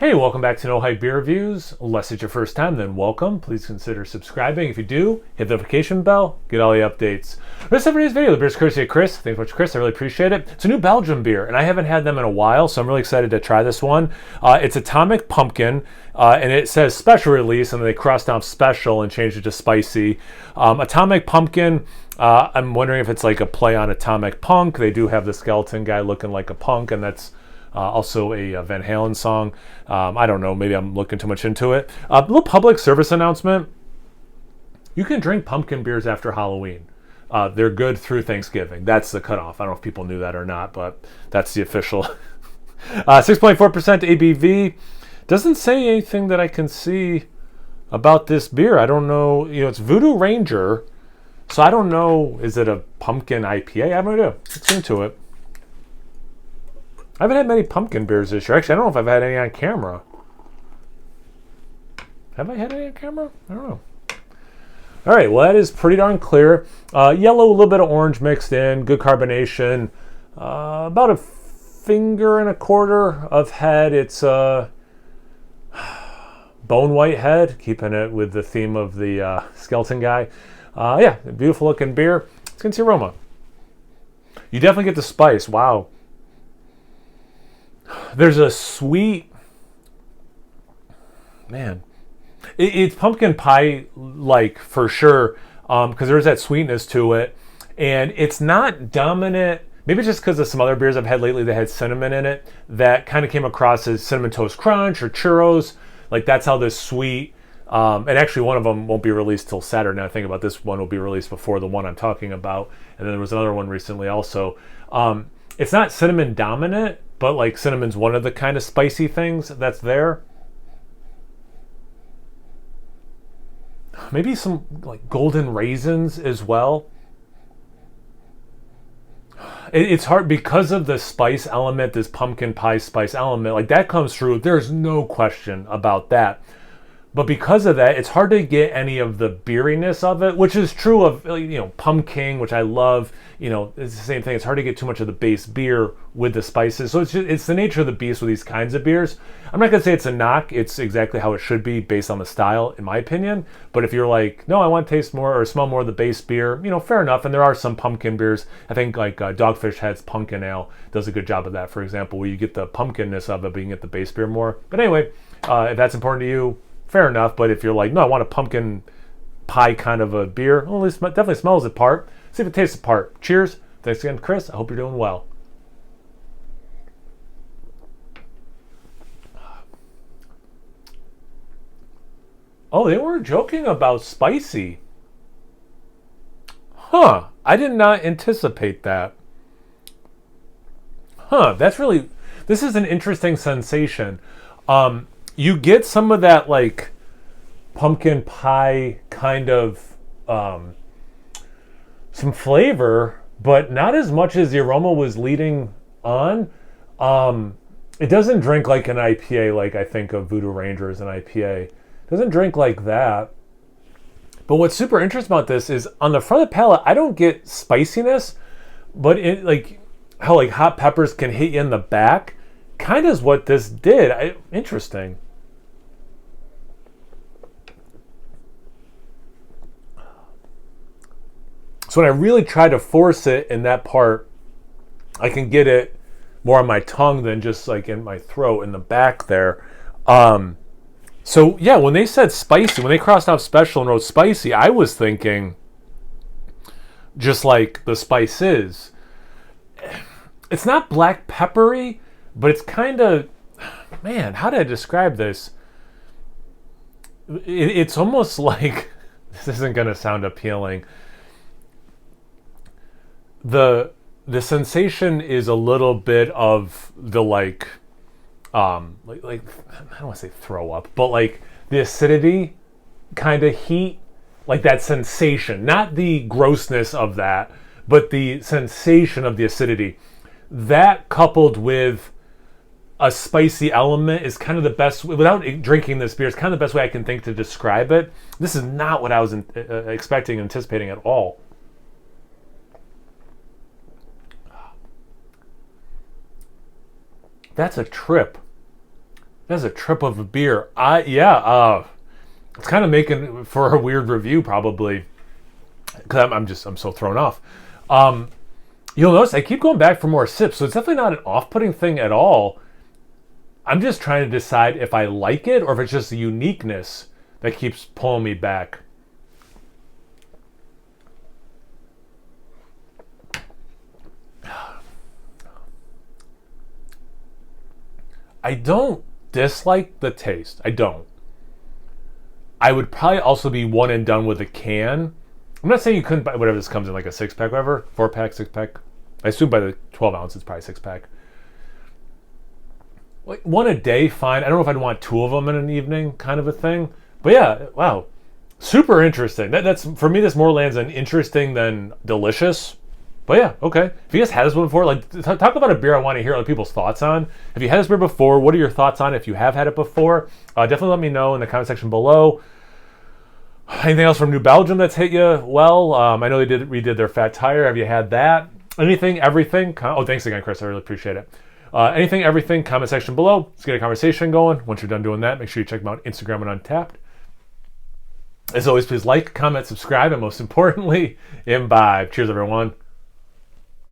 Hey, welcome back to No Hype Beer Reviews. Unless it's your first time, then welcome. Please consider subscribing. If you do, hit the notification bell, get all the updates. This is today's video. The beer's courtesy of Chris. Thanks so much, Chris. I really appreciate it. It's a new Belgium beer, and I haven't had them in a while, so I'm really excited to try this one. It's Atomic Pumpkin, and it says special release, and then they crossed out special and changed it to spicy. Atomic Pumpkin, I'm wondering if it's like a play on Atomic Punk. They do have the skeleton guy looking like a punk, and that's also a Van Halen song. I don't know, maybe I'm looking too much into it. A little public service announcement. You can drink pumpkin beers after Halloween. They're good through Thanksgiving. That's the cutoff. I don't know if people knew that or not, but that's the official. 6.4% ABV. Doesn't say anything that I can see about this beer. I don't know. It's Voodoo Ranger. So I don't know. Is it a pumpkin IPA? I have no idea. Let's get into it. I haven't had many pumpkin beers this year. Actually, I don't know if I've had any on camera. Have I had any on camera? I don't know. All right, well, that is pretty darn clear. Yellow, a little bit of orange mixed in. Good carbonation. About a finger and a quarter of head. It's bone white head, keeping it with the theme of the skeleton guy. Yeah, beautiful looking beer. Let's get into the aroma. You definitely get the spice. Wow. There's a sweet, man, it's pumpkin pie like for sure, because there's that sweetness to it, and it's not dominant. Maybe just because of some other beers I've had lately that had cinnamon in it that kind of came across as Cinnamon Toast Crunch or churros. Like that's how this sweet, and actually one of them won't be released till Saturday. Now I think about this one will be released before the one I'm talking about, and then there was another one recently also. It's not cinnamon dominant, but like cinnamon's one of the kind of spicy things that's there. Maybe some like golden raisins as well. It's hard because of the spice element, this pumpkin pie spice element, like that comes through. There's no question about that. But because of that, it's hard to get any of the beeriness of it, which is true of, Pumpkin, which I love. It's the same thing. It's hard to get too much of the base beer with the spices. So it's the nature of the beast with these kinds of beers. I'm not going to say it's a knock. It's exactly how it should be based on the style, in my opinion. But if you're like, no, I want to taste more or smell more of the base beer, fair enough. And there are some pumpkin beers. I think like Dogfish Head's Pumpkin Ale does a good job of that, for example, where you get the pumpkinness of it, but you can get the base beer more. But anyway, if that's important to you, fair enough. But if you're like, no, I want a pumpkin pie kind of a beer, well, it definitely smells the part. See if it tastes the part. Cheers. Thanks again, Chris. I hope you're doing well. Oh, they were joking about spicy. Huh. I did not anticipate that. Huh. This is an interesting sensation. You get some of that like pumpkin pie kind of some flavor, but not as much as the aroma was leading on. It doesn't drink like an IPA, like I think of Voodoo Ranger as an IPA. It doesn't drink like that. But what's super interesting about this is on the front of the palate, I don't get spiciness, but it like how like hot peppers can hit you in the back. Kind of is what this did. Interesting. So when I really try to force it in that part, I can get it more on my tongue than just like in my throat in the back there. So yeah, when they said spicy, when they crossed out special and wrote spicy, I was thinking just like the spice is. It's not black peppery, but it's kind of, man, how did I describe this? It's almost like, this isn't going to sound appealing. The sensation is a little bit of the like I don't want to say throw up, but like the acidity kind of heat, like that sensation, not the grossness of that, but the sensation of the acidity. That coupled with a spicy element is kind of the best, without drinking this beer, it's kind of the best way I can think to describe it. This is not what I was expecting, anticipating at all. That's a trip. That's a trip of a beer. It's kind of making for a weird review probably, because I'm so thrown off. You'll notice I keep going back for more sips, so it's definitely not an off-putting thing at all. I'm just trying to decide if I like it or if it's just the uniqueness that keeps pulling me back. I don't dislike the taste. I don't. I would probably also be one and done with a can. I'm not saying you couldn't buy whatever this comes in, like a 6-pack, whatever, 4-pack, 6-pack. I assume by the 12 ounce it's probably 6-pack. Like one a day, fine. I don't know if I'd want 2 of them in an evening, kind of a thing. But yeah, wow, super interesting. That's for me. This more lands on interesting than delicious. But yeah, okay. If you guys had this one before, like talk about a beer I want to hear other people's thoughts on. If you had this beer before, what are your thoughts on it? If you have had it before, definitely let me know in the comment section below. Anything else from New Belgium that's hit you well? I know they redid their Fat Tire. Have you had that? Anything, everything? Oh, thanks again, Chris. I really appreciate it. Anything, everything, comment section below. Let's get a conversation going. Once you're done doing that, make sure you check them out on Instagram and Untappd. As always, please like, comment, subscribe, and most importantly, imbibe. Cheers, everyone.